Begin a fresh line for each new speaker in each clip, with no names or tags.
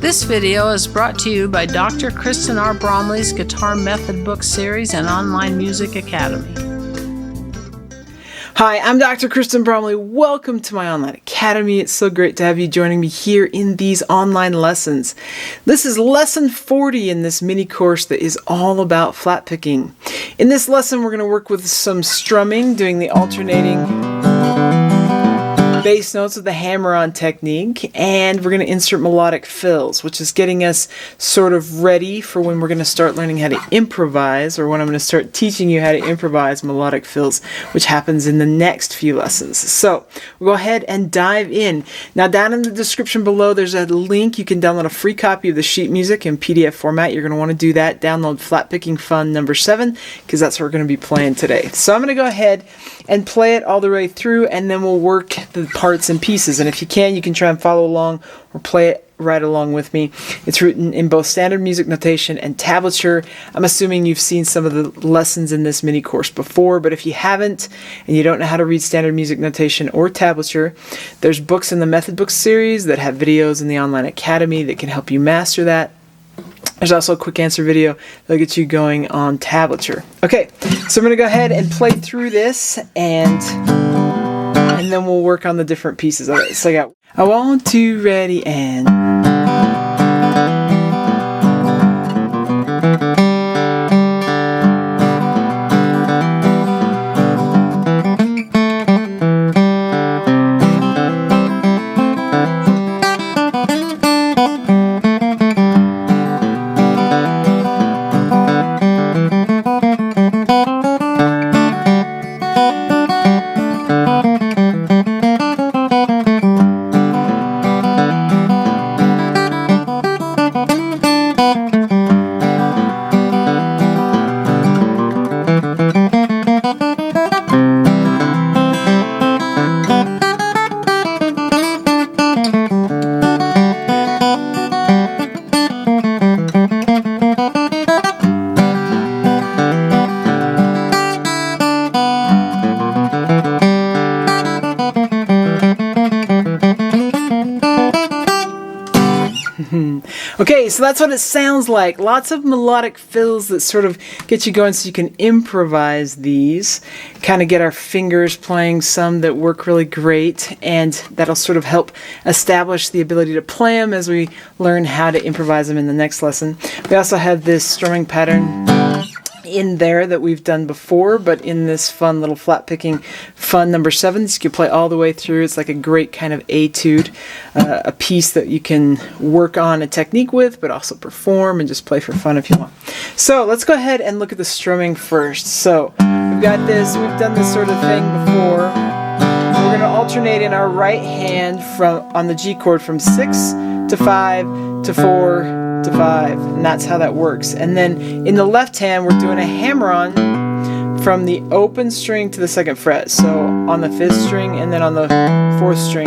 This video is brought to you by Dr. Kristen R. Bromley's Guitar Method Book Series and Online Music Academy.
Hi, I'm Dr. Kristen Bromley. Welcome to my online academy. It's so great to have you joining me here in these online lessons. This is lesson 40 in this mini course that is all about flat picking. In this lesson, we're going to work with some strumming, doing the alternating bass notes with the hammer-on technique, and we're going to insert melodic fills, which is getting us sort of ready for when we're going to start learning how to improvise, or when I'm going to start teaching you how to improvise melodic fills, which happens in the next few lessons. So we'll go ahead and dive in. Now, down in the description below, there's a link. You can download a free copy of the sheet music in PDF format. You're going to want to do that. Download Flatpicking Fun number 7, because that's what we're going to be playing today. So I'm going to go ahead and play it all the way through, and then we'll work the parts and pieces. And if you can try and follow along or play it right along with me. It's written in both standard music notation and tablature. I'm assuming you've seen some of the lessons in this mini course before, but if you haven't and you don't know how to read standard music notation or tablature, there's books in the Method Book series that have videos in the Online Academy that can help you master that. There's also a quick answer video that'll get you going on tablature. Okay, so I'm going to go ahead and play through this, and then we'll work on the different pieces of it. So I got I want to, ready, and okay, so that's what it sounds like. Lots of melodic fills that sort of get you going so you can improvise these. Kind of get our fingers playing some that work really great, and that'll sort of help establish the ability to play them as we learn how to improvise them in the next lesson. We also have this strumming pattern in there that we've done before, but in this fun little flat picking fun number 7, so you can play all the way through. It's like a great kind of etude, a piece that you can work on a technique with, but also perform and just play for fun if you want. So let's go ahead and look at the strumming first. So we've got this, we've done this sort of thing before. We're going to alternate in our right hand on the G chord from 6 to 5 to 4 to 5, and that's how that works. And then in the left hand, we're doing a hammer-on from the open string to the 2nd fret. So on the 5th string and then on the 4th string.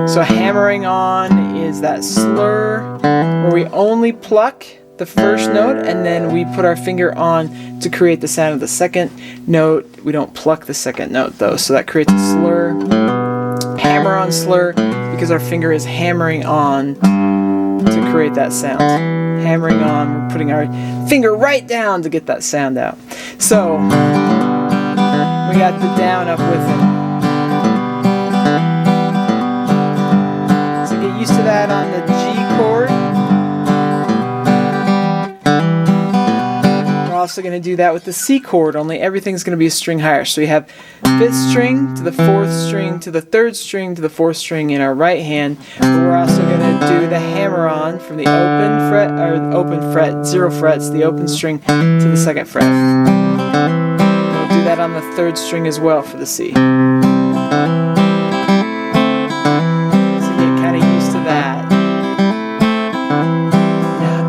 So hammering on is that slur where we only pluck the first note, and then we put our finger on to create the sound of the 2nd note. We don't pluck the 2nd note though, so that creates a slur. Hammer on slur, because our finger is hammering on to create that sound. Hammering on, we're putting our finger right down to get that sound out. So we got the down up with it. So get used to that on the G chord. We're also going to do that with the C chord, only everything's going to be a string higher. So we have 5th string to the 4th string to the 3rd string to the 4th string in our right hand. But we're also going to do the hammer on from the open fret, or the open fret, 0 frets, the open string to the 2nd fret. We'll do that on the 3rd string as well for the C. So get kind of used to that.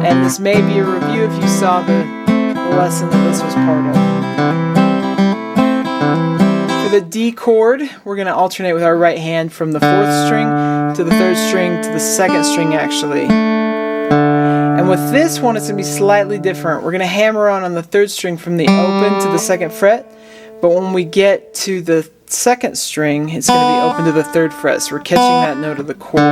And this may be a review if you saw the lesson that this was part of. For the D chord, we're going to alternate with our right hand from the 4th string to the 3rd string to the 2nd string actually. And with this one, it's going to be slightly different. We're going to hammer on the 3rd string from the open to the 2nd fret, but when we get to the second string, it's going to be open to the 3rd fret. So we're catching that note of the chord. So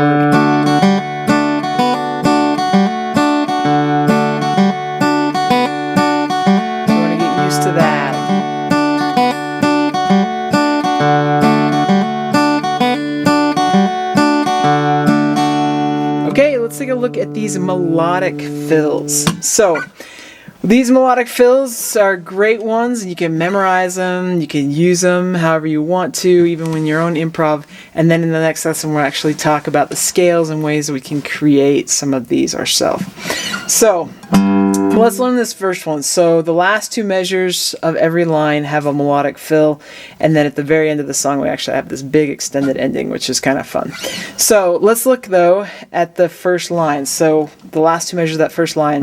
we want to get used to that. Okay, let's take a look at these melodic fills. So these melodic fills are great ones. You can memorize them, you can use them however you want to, even when you're on improv. And then in the next lesson, we'll actually talk about the scales and ways we can create some of these ourselves. So let's learn this first one. So the last 2 measures of every line have a melodic fill, and then at the very end of the song we actually have this big extended ending, which is kind of fun. So let's look though at the first line. So the last 2 measures of that first line.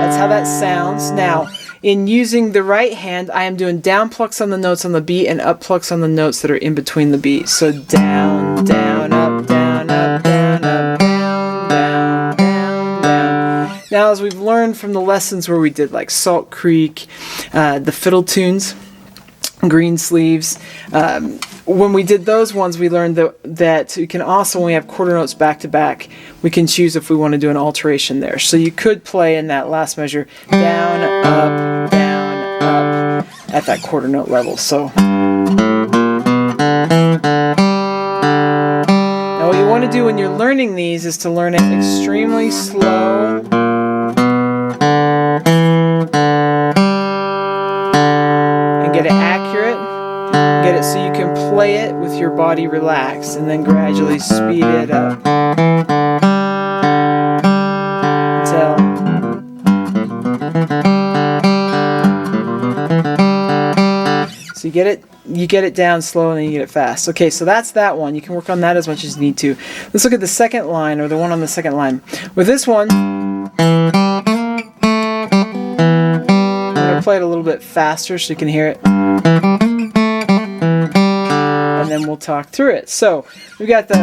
That's how that sounds. Now, in using the right hand, I am doing down plucks on the notes on the beat and up plucks on the notes that are in between the beats. So down, down, up, down, up, down, up, down, down, down, down. Now, as we've learned from the lessons where we did like Salt Creek, the fiddle tunes, Green Sleeves, when we did those ones, we learned that you can also, when we have quarter notes back to back, we can choose if we want to do an alteration there. So you could play in that last measure down, up, at that quarter note level. So now what you want to do when you're learning these is to learn it extremely slow and get it accurate. Get it so you can play it with your body relaxed, and then gradually speed it up until so you get it down slow and then you get it fast. Okay, so that's that one. You can work on that as much as you need to. Let's look at the second line, or the one on the second line. With this one, I'm going to play it a little bit faster so you can hear it. And then we'll talk through it. So we've got the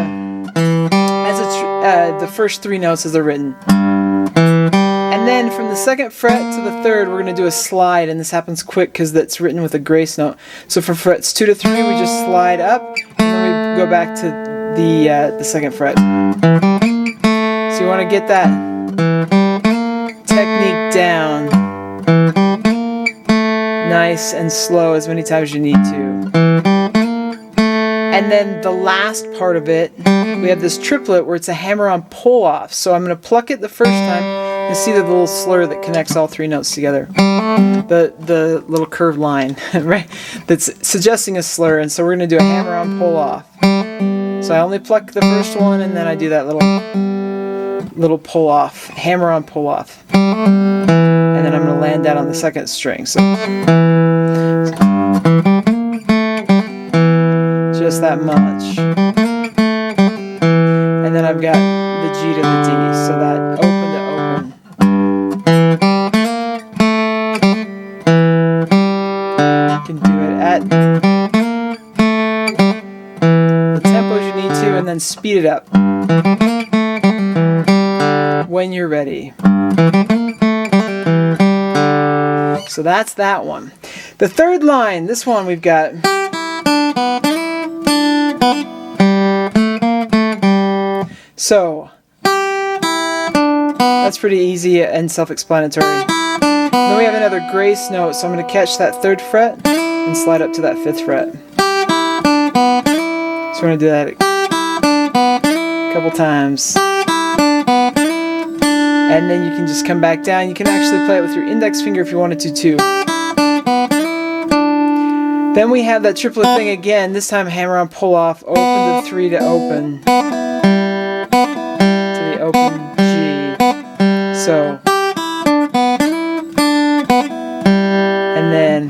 first 3 notes as they're written, and then from the 2nd fret to the 3rd, we're going to do a slide, and this happens quick because that's written with a grace note. So from frets 2 to 3, we just slide up, and then we go back to the 2nd fret. So you want to get that technique down, nice and slow, as many times as you need to. And then the last part of it, we have this triplet where it's a hammer-on pull-off. So I'm going to pluck it the first time. You see the little slur that connects all 3 notes together. The little curved line, right? That's suggesting a slur. And so we're going to do a hammer-on pull-off. So I only pluck the first one, and then I do that little pull-off, hammer-on pull-off. And then I'm going to land that on the 2nd string. So just that much. And then I've got the G to the D, so that open to open. You can do it at the tempos you need to, and then speed it up when you're ready. So that's that one. The third line, this one we've got. So that's pretty easy and self-explanatory. Then we have another grace note, so I'm going to catch that 3rd fret and slide up to that 5th fret. So we're going to do that a couple times. And then you can just come back down. You can actually play it with your index finger if you wanted to too. Then we have that triplet thing again, this time hammer on pull off, open to 3 to open. To the open G. So, and then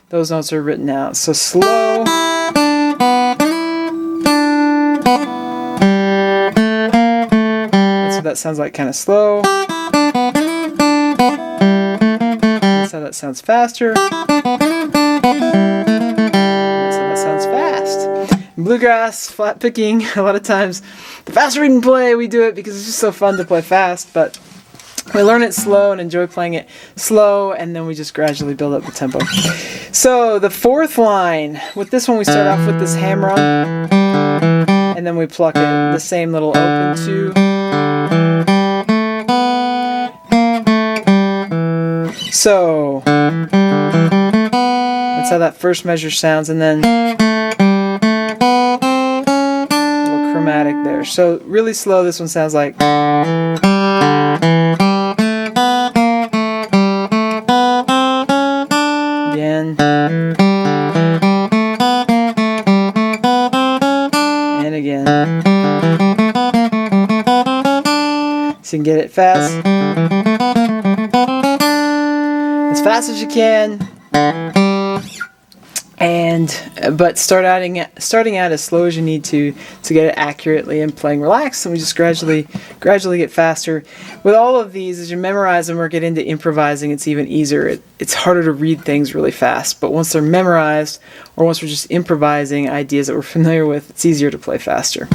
those notes are written out. So slow. That's what that sounds like, kind of slow. That's how that sounds faster. That's how that sounds fast. In bluegrass, flat picking, a lot of times the faster we can play, we do it because it's just so fun to play fast. But We learn it slow and enjoy playing it slow, and then we just gradually build up the tempo. So the fourth line, with this one we start off with this hammer on, and then we pluck it, the same little open 2. So that's how that first measure sounds, and then a little chromatic there. So really slow, this one sounds like. Again. And again. So you can get it fast. As fast as you can, but starting out as slow as you need to get it accurately and playing relaxed, and we just gradually get faster. With all of these, as you memorize them or get into improvising, it's even easier. It's harder to read things really fast, but once they're memorized, or once we're just improvising ideas that we're familiar with, it's easier to play faster.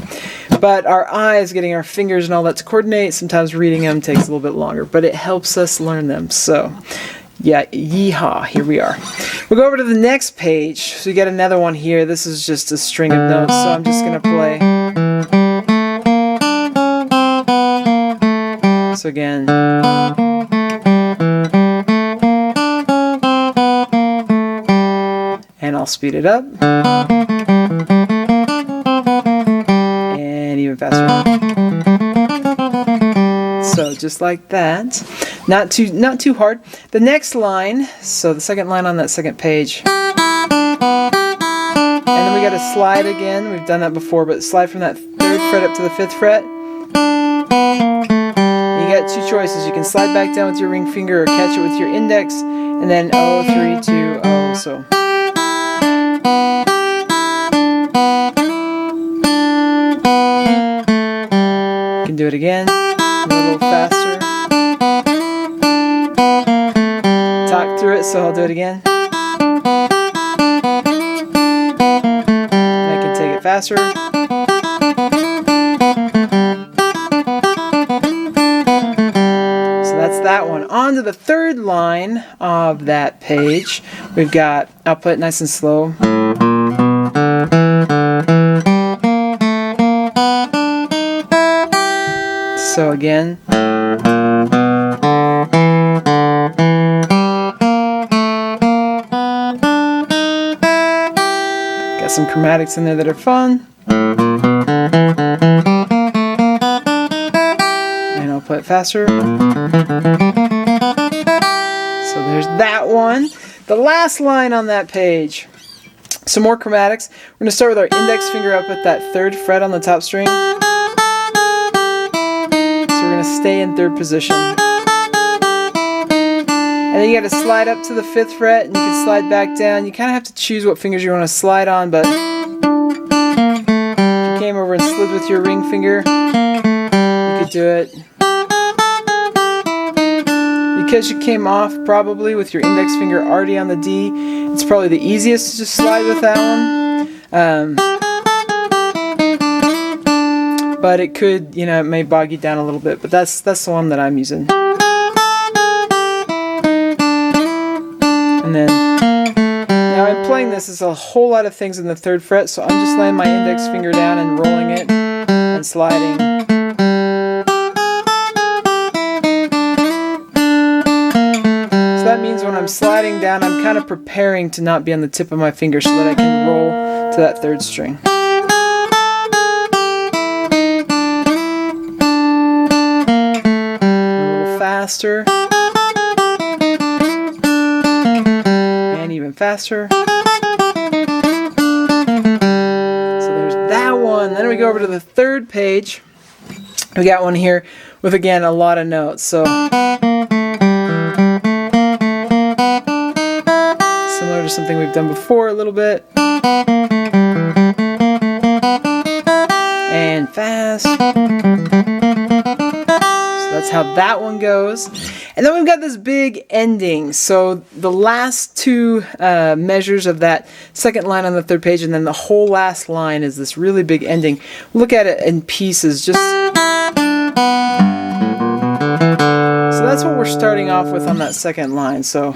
But our eyes, getting our fingers and all that to coordinate, sometimes reading them takes a little bit longer, but it helps us learn them. So yeah, yeehaw, here we are. We'll go over to the next page. So you get another one here. This is just a string of notes, so I'm just going to play. So again. And I'll speed it up. And even faster. So just like that. Not too hard. The next line, so the second line on that second page. And then we got to slide again. We've done that before, but slide from that 3rd fret up to the 5th fret. You got 2 choices. You can slide back down with your ring finger or catch it with your index, and then 0, 3, 2, 0. So you can do it again, a little faster. Talk through it, so I'll do it again. I can take it faster. So that's that one. On to the 3rd line of that page. We've got, I'll play it nice and slow. So again. Some chromatics in there that are fun. And I'll play it faster. So there's that one. The last line on that page. Some more chromatics. We're going to start with our index finger up at that 3rd fret on the top string. So we're going to stay in 3rd position. And then you got to slide up to the 5th fret, and you can slide back down. You kind of have to choose what fingers you want to slide on, but if you came over and slid with your ring finger, you could do it. Because you came off probably with your index finger already on the D, it's probably the easiest to just slide with that one. But it could, it may bog you down a little bit, but that's the one that I'm using. And then, now I'm playing this as a whole lot of things in the 3rd fret, so I'm just laying my index finger down and rolling it and sliding. So that means when I'm sliding down, I'm kind of preparing to not be on the tip of my finger so that I can roll to that 3rd string. A little faster. Even faster. So there's that one. Then we go over to the 3rd page. We got one here with, again, a lot of notes. So similar to something we've done before a little bit. And fast. So that's how that one goes. And then we've got this big ending. So the last 2 measures of that second line on the 3rd page, and then the whole last line is this really big ending. Look at it in pieces. So that's what we're starting off with on that second line. So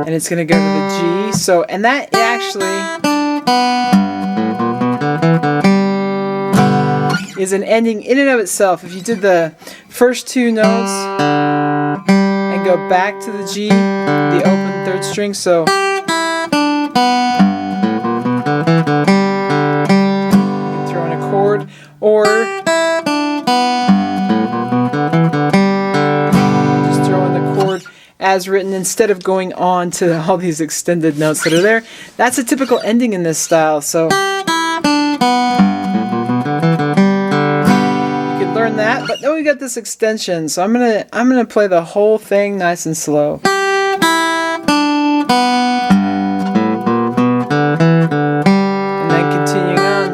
and it's going to go to the G. So, and that actually is an ending in and of itself. If you did the first two notes and go back to the G, the open third string, so you can throw in a chord, or just throw in the chord as written instead of going on to all these extended notes that are there. That's a typical ending in this style, so learn that, but then we got this extension, so I'm gonna play the whole thing nice and slow. And then continuing on.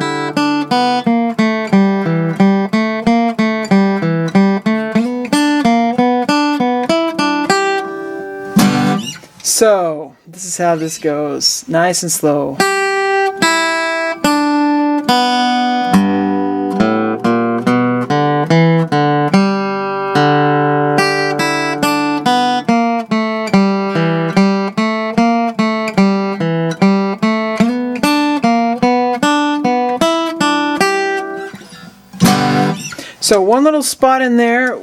So this is how this goes, nice and slow. So one little spot in there,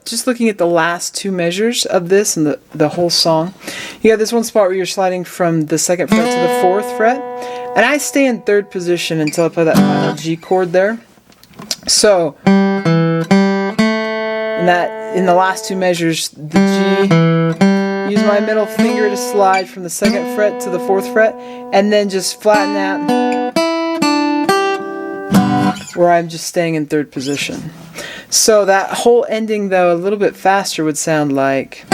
just looking at the last two measures of this and the whole song, you got this one spot where you're sliding from the 2nd fret to the 4th fret, and I stay in 3rd position until I play that final G chord there. So, in the last two measures, the G, use my middle finger to slide from the 2nd fret to the 4th fret, and then just flatten that, where I'm just staying in 3rd position. So that whole ending, though, a little bit faster would sound like.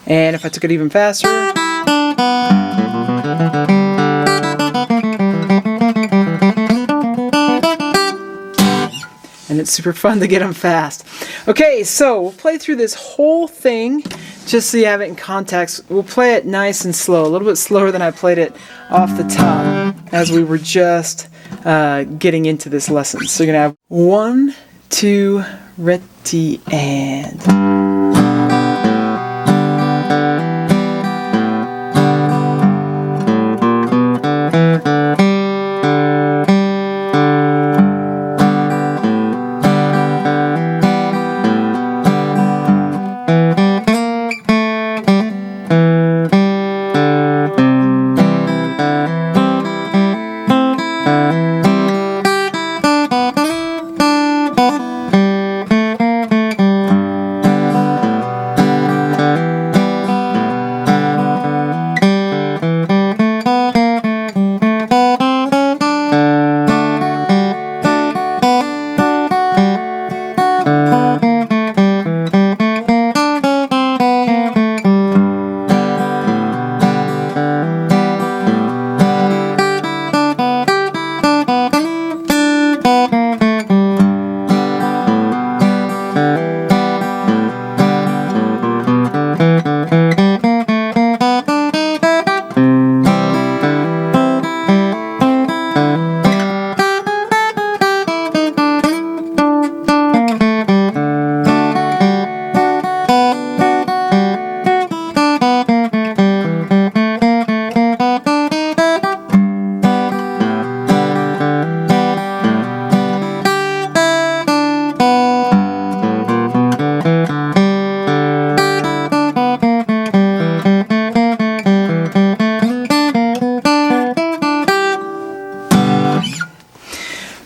And if I took it even faster. And it's super fun to get them fast. Okay, so we'll play through this whole thing just so you have it in context. We'll play it nice and slow, a little bit slower than I played it off the top as we were just getting into this lesson. So you're going to have 1, 2, ready, and...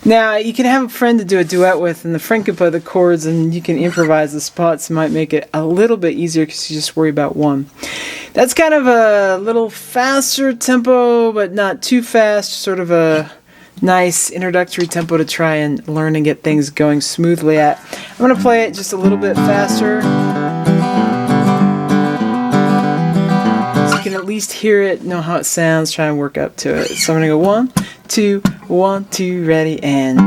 Now, you can have a friend to do a duet with, and the friend can play the chords, and you can improvise the spots. It might make it a little bit easier because you just worry about one. That's kind of a little faster tempo, but not too fast, sort of a nice introductory tempo to try and learn and get things going smoothly at. I'm going to play it just a little bit faster, so you can at least hear it, know how it sounds, try and work up to it. So I'm going to go 1, 2, 1, 2, ready, and...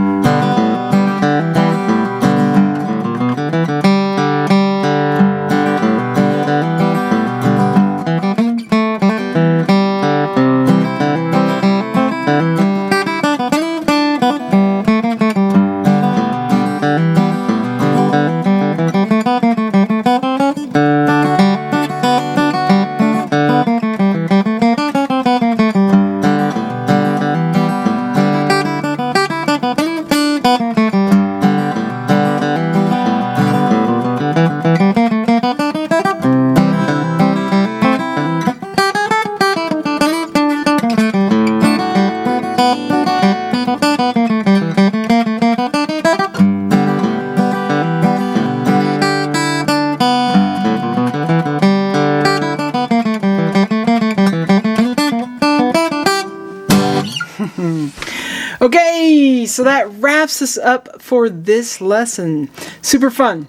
Okay, so that wraps us up for this lesson. Super fun.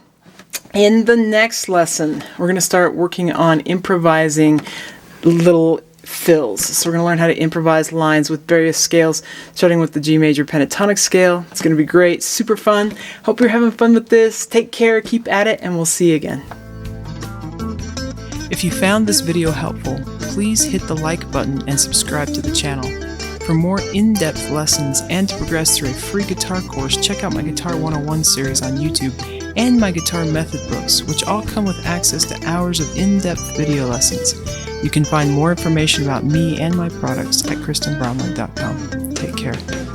In the next lesson, we're going to start working on improvising little fills. So we're going to learn how to improvise lines with various scales, starting with the G major pentatonic scale. It's going to be great, super fun. Hope you're having fun with this. Take care, keep at it, and we'll see you again. If you found this video helpful, please hit the like button and subscribe to the channel. For more in-depth lessons and to progress through a free guitar course, check out my Guitar 101 series on YouTube and my guitar method books, which all come with access to hours of in-depth video lessons. You can find more information about me and my products at KristenBromley.com. Take care.